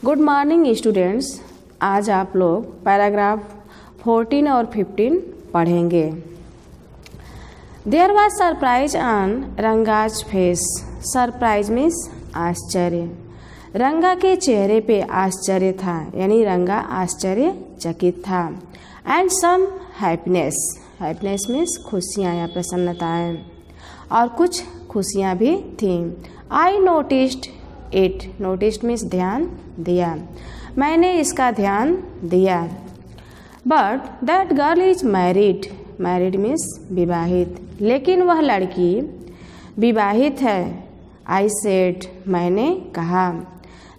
Good morning students. आज आप लोग पैराग्राफ 14 और 15 पढ़ेंगे। There was surprise on Ranga's face. Surprise means आश्चर्य। रंगा के चेहरे पे आश्चर्य था, यानी रंगा आश्चर्यचकित था। And some happiness. Happiness means खुशियाँ या प्रसन्नताएँ, और कुछ खुशियाँ भी थीं। I noticed it. Noticed means ध्यान दिया। मैंने इसका ध्यान दिया। But that girl is married. Married means विवाहित, लेकिन वह लड़की विवाहित है। I said. मैंने कहा।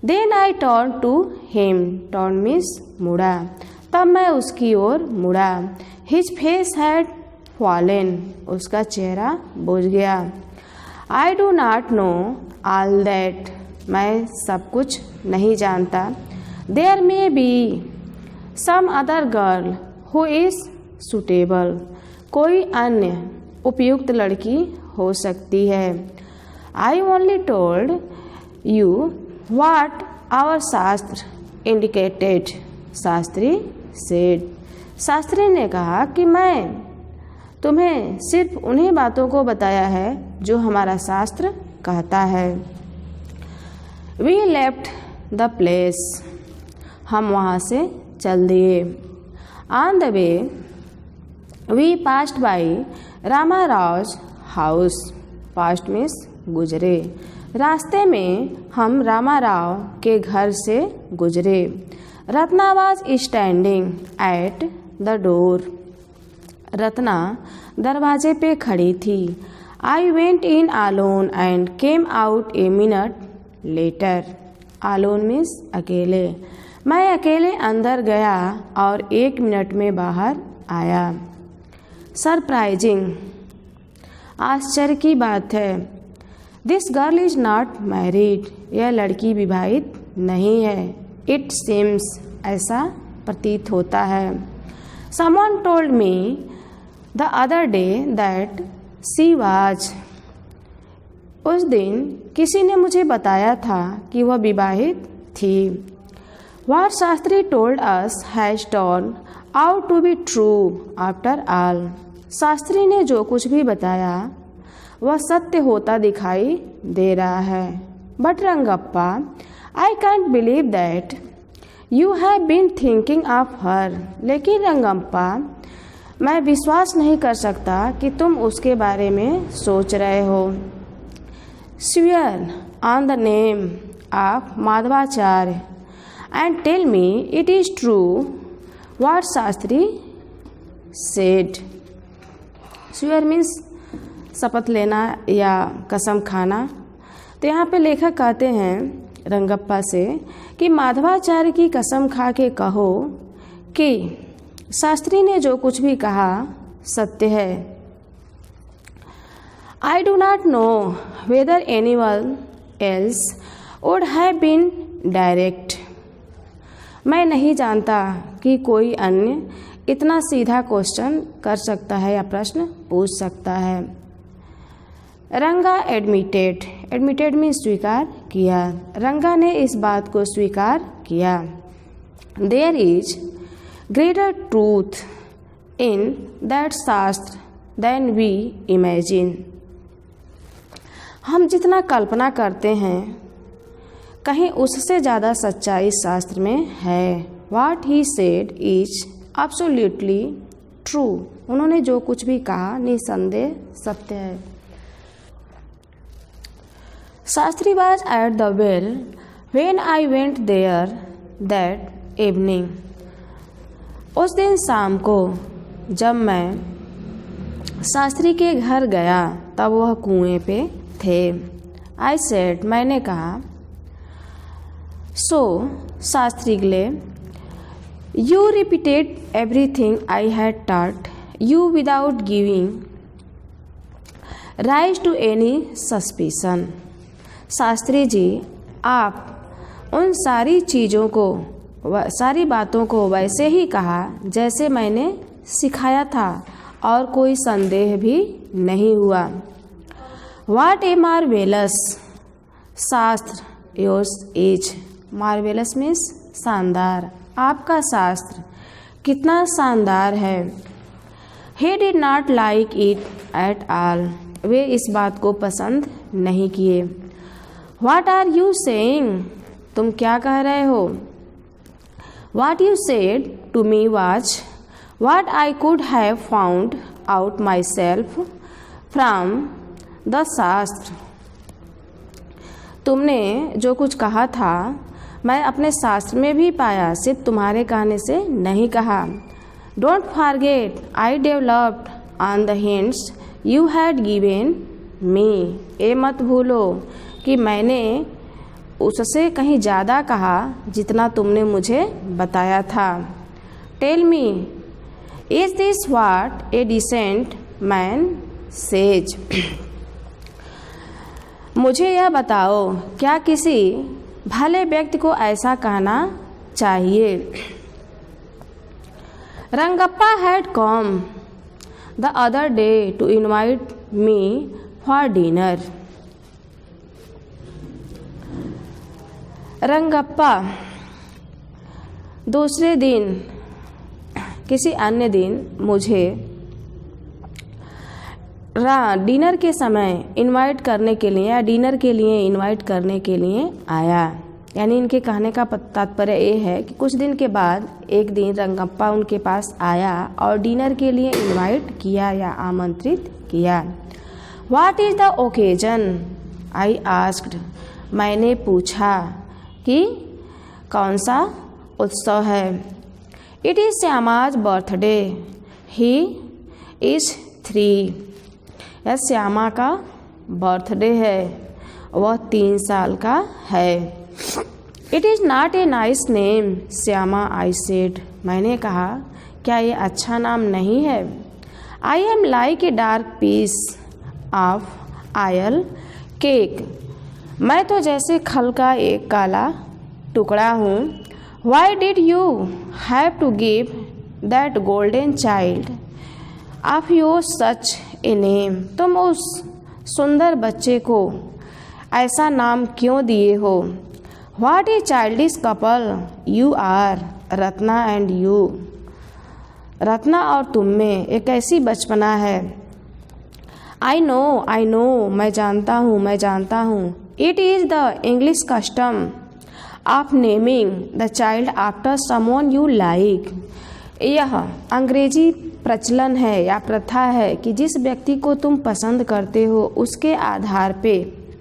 Then I turn to him. Turn means मुड़ा। तब मैं उसकी ओर मुड़ा। His face had fallen. उसका चेहरा बुझ गया। I do not know all that. मैं सब कुछ नहीं जानता। There may be some other girl who is suitable. कोई अन्य उपयुक्त लड़की हो सकती है। I only told you what our shastra indicated. Shastri said. Shastri ने कहा कि मैं तुम्हें सिर्फ उन्हीं बातों को बताया है जो हमारा शास्त्र कहता है। We left the place. हम वहाँ से चल दिए। On the way we passed by Rama Rao house. Past means गुजरे। रास्ते में हम रामा राव के घर से गुजरे। Ratna was standing at the door. Ratna दरवाजे पे खड़ी थी। I went in alone and came out a minute later. Alone means अकेले। मैं अकेले अंदर गया और 1 मिनट में बाहर आया। सरप्राइजिंग। आश्चर्य की बात है। This girl is not married. यह लड़की विवाहित नहीं है। It seems. ऐसा प्रतीत होता है। Someone told me the other day that she was. उस दिन किसी ने मुझे बताया था कि वह विवाहित थी। What Shastri told us has turn out to be true after all. Shastri ने जो कुछ भी बताया वह सत्य होता दिखाई दे रहा है। But Rangappa, I can't believe that you have been thinking of her. लेकिन रंगप्पा, मैं विश्वास नहीं कर सकता कि तुम उसके बारे में सोच रहे हो। Swear on the name of Madhvacharya and tell me it is true what Shastri said. Swear means शपथ लेना या कसम खाना। तो यहाँ पे लेखक कहते हैं रंगप्पा से कि माधवाचार्य की कसम खा के कहो कि शास्त्री ने जो कुछ भी कहा सत्य है। I do not know whether anyone else would have been direct. मैं नहीं जानता कि कोई अन्य इतना सीधा क्वेश्चन कर सकता है या प्रश्न पूछ सकता है। रंगा एडमिटेड। एडमिटेड में स्वीकार किया। रंगा ने इस बात को स्वीकार किया। There is greater truth in that shastra than we imagine. हम जितना कल्पना करते हैं कहीं उससे ज़्यादा सच्चाई शास्त्र में है। What he said is absolutely true. उन्होंने जो कुछ भी कहा निसंदेह सत्य है। Shastri was at the well when I went there that evening. उस दिन शाम को जब मैं शास्त्री के घर गया तब वह कुएं पे थे। I said. मैंने कहा। सो शास्त्री गले you repeated everything I had taught you without giving rise to any suspicion. Shastri ji, आप उन सारी चीज़ों को, सारी बातों को वैसे ही कहा जैसे मैंने सिखाया था और कोई संदेह भी नहीं हुआ। What a marvelous शास्त्र योर्स इज। मार्वेलस मीन्स शानदार। आपका शास्त्र कितना शानदार है। He did not like it at all. वे इस बात को पसंद नहीं किए। What are you saying? तुम क्या कह रहे हो? What you said to me was what I could have found out myself from the शास्त्र। तुमने जो कुछ कहा था मैं अपने शास्त्र में भी पाया, सिर्फ तुम्हारे कहने से नहीं कहा। Don't forget I developed on the hints you had given me। ये मत भूलो कि मैंने उससे कहीं ज़्यादा कहा जितना तुमने मुझे बताया था। Tell me, is this what a decent man says? मुझे यह बताओ, क्या किसी भले व्यक्ति को ऐसा कहना चाहिए? Rangappa had come the other day to invite me for dinner। Rangappa दूसरे दिन किसी अन्य दिन मुझे डिनर के समय इनवाइट करने के लिए या डिनर के लिए इनवाइट करने के लिए आया। यानी इनके कहने का तात्पर्य ये है कि कुछ दिन के बाद एक दिन रंगप्पा उनके पास आया और डिनर के लिए इनवाइट किया या आमंत्रित किया। What is the occasion? I asked. मैंने पूछा कि कौन सा उत्सव है। It is Shyama's birthday, he is 3। यह श्यामा का बर्थडे है, वह 3 साल का है। It is not a nice name Shyama, I said. मैंने कहा क्या ये अच्छा नाम नहीं है? I am like a dark piece of oil cake. मैं तो जैसे खल का एक काला टुकड़ा हूँ। Why did you have to give that golden child of your such a name? तुम उस सुंदर बच्चे को ऐसा नाम क्यों दिए हो? What a childish couple you are, Ratna and you. Ratna और तुम में एक ऐसी बचपना है। आई नो, मैं जानता हूँ। It is the English custom of naming the child after someone you like. यह अंग्रेजी प्रचलन है या प्रथा है कि जिस व्यक्ति को तुम पसंद करते हो उसके आधार पे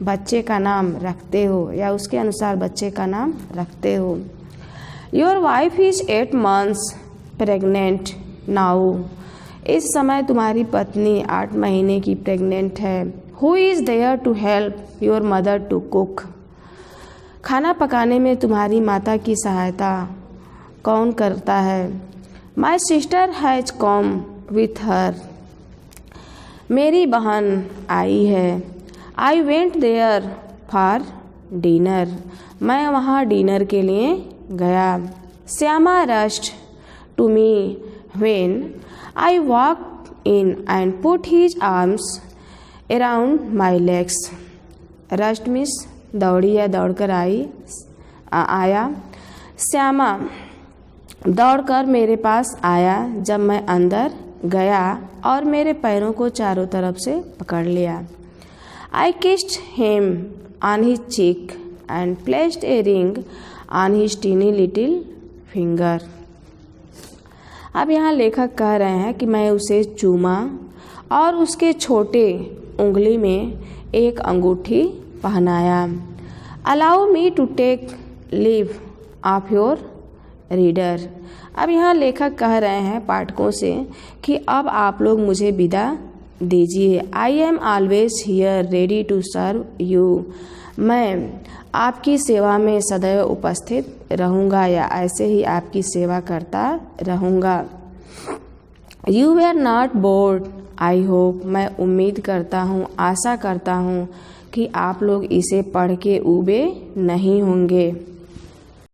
बच्चे का नाम रखते हो या उसके अनुसार बच्चे का नाम रखते हो। Your wife is 8 months pregnant now. इस समय तुम्हारी पत्नी 8 महीने की प्रेग्नेंट है। Who is there to help your mother to cook? खाना पकाने में तुम्हारी माता की सहायता कौन करता है? My sister has come with her. मेरी बहन आई है। I went there for dinner. मैं वहाँ डिनर के लिए गया। Shyama rushed to me when I walk in and put his arms around my legs. Rushed means दौड़ी या दौड़कर आया। श्यामा दौड़कर मेरे पास आया जब मैं अंदर गया और मेरे पैरों को चारों तरफ से पकड़ लिया। I kissed him on his cheek and placed a ring on his tiny little finger. अब यहाँ लेखक कह रहे हैं कि मैं उसे चूमा और उसके छोटे उंगली में एक अंगूठी पहनाया। Allow me to take leave of your reader. अब यहाँ लेखक कह रहे हैं पाठकों से कि अब आप लोग मुझे विदा दीजिए। I am always here ready to serve you. मैं आपकी सेवा में सदैव उपस्थित रहूँगा या ऐसे ही आपकी सेवा करता रहूँगा। You are not bored I hope. मैं उम्मीद करता हूँ, आशा करता हूँ कि आप लोग इसे पढ़ के ऊबे नहीं होंगे।